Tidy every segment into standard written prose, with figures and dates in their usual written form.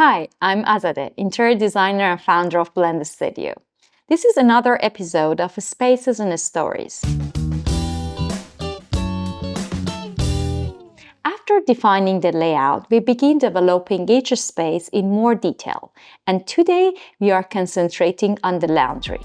Hi, I'm Azadeh, interior designer and founder of Blend Studio. This is another episode of Spaces and Stories. After defining the layout, we begin developing each space in more detail, and today we are concentrating on the laundry.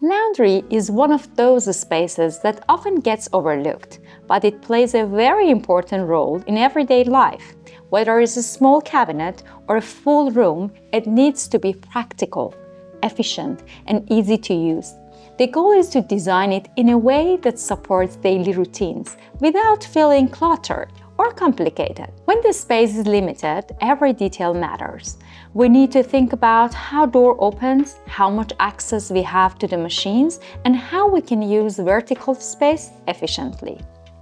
Laundry is one of those spaces that often gets overlooked, but it plays a very important role in everyday life. Whether it's a small cabinet or a full room, it needs to be practical, efficient, and easy to use. The goal is to design it in a way that supports daily routines without feeling cluttered or complicated. When the space is limited, every detail matters. We need to think about how door opens, how much access we have to the machines, and how we can use vertical space efficiently.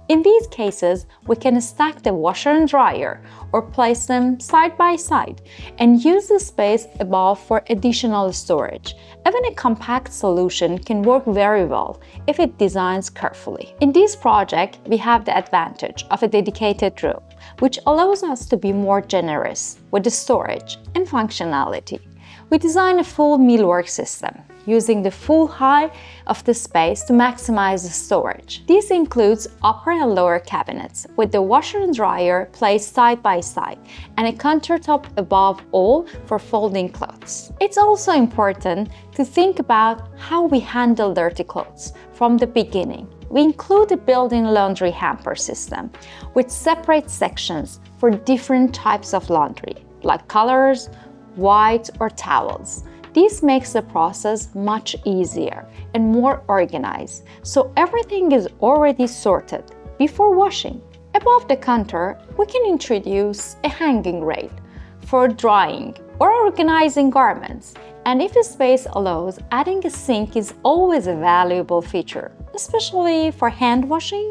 In these cases, we can stack the washer and dryer or place them side by side and use the space above for additional storage. Even a compact solution can work very well if it designs carefully. In this project, we have the advantage of a dedicated room, which allows us to be more generous with the storage and functionality. We design a full millwork system, using the full height of the space to maximize the storage. This includes upper and lower cabinets, with the washer and dryer placed side by side, and a countertop above all for folding clothes. It's also important to think about how we handle dirty clothes from the beginning. We include a built-in laundry hamper system with separate sections for different types of laundry, like colors, white, or towels. This makes the process much easier and more organized, so everything is already sorted before washing. Above the counter, we can introduce a hanging rail for drying or organizing garments. And if the space allows, adding a sink is always a valuable feature, especially for hand washing,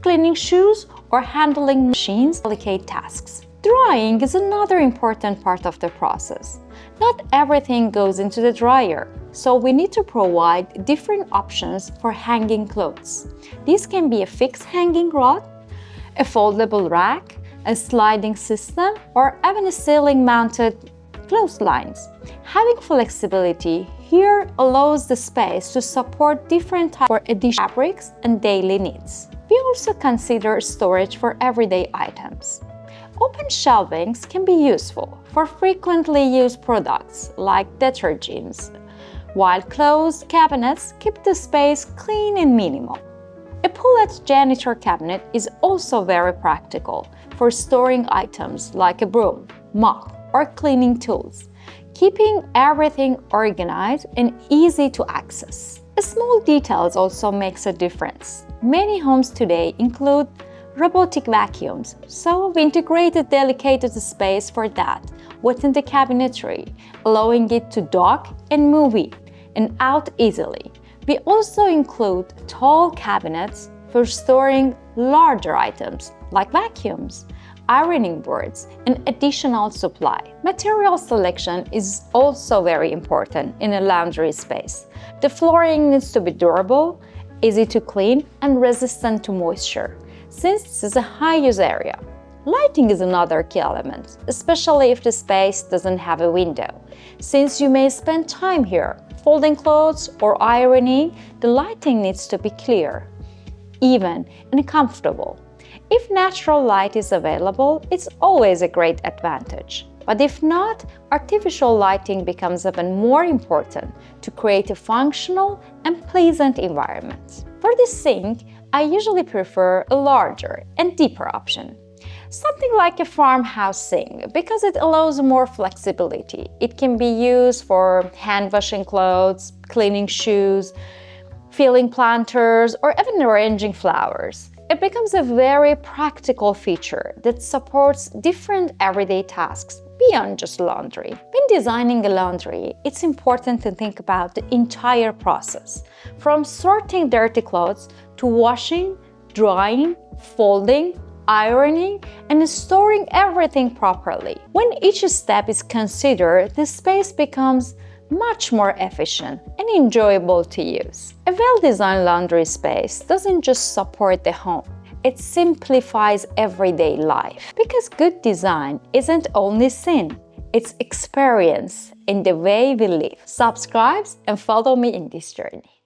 cleaning shoes, or handling machines' delicate tasks. Drying is another important part of the process. Not everything goes into the dryer, so we need to provide different options for hanging clothes. These can be a fixed hanging rod, a foldable rack, a sliding system, or even a ceiling-mounted clotheslines. Having flexibility here allows the space to support different types of additional fabrics and daily needs. We also consider storage for everyday items. Open shelvings can be useful for frequently used products like detergents, while closed cabinets keep the space clean and minimal. A pull-out janitor cabinet is also very practical for storing items like a broom, mop, or cleaning tools, keeping everything organized and easy to access. Small details also makes a difference. Many homes today include robotic vacuums, so we integrated dedicated space for that within the cabinetry, allowing it to dock and move in and out easily. We also include tall cabinets for storing larger items like vacuums, ironing boards, and additional supply. Material selection is also very important in a laundry space. The flooring needs to be durable, easy to clean, and resistant to moisture, since this is a high-use area. Lighting is another key element, especially if the space doesn't have a window. Since you may spend time here folding clothes or ironing, the lighting needs to be clear, even, and comfortable. If natural light is available, it's always a great advantage. But if not, artificial lighting becomes even more important to create a functional and pleasant environment. For the sink, I usually prefer a larger and deeper option. Something like a farmhouse sink, because it allows more flexibility. It can be used for hand washing clothes, cleaning shoes, filling planters, or even arranging flowers. It becomes a very practical feature that supports different everyday tasks beyond just laundry. When designing a laundry, it's important to think about the entire process, from sorting dirty clothes to washing, drying, folding, ironing, and storing everything properly. When each step is considered, the space becomes much more efficient and enjoyable to use. A well-designed laundry space doesn't just support the home, it simplifies everyday life. Because good design isn't only seen, it's experienced in the way we live. Subscribe and follow me in this journey.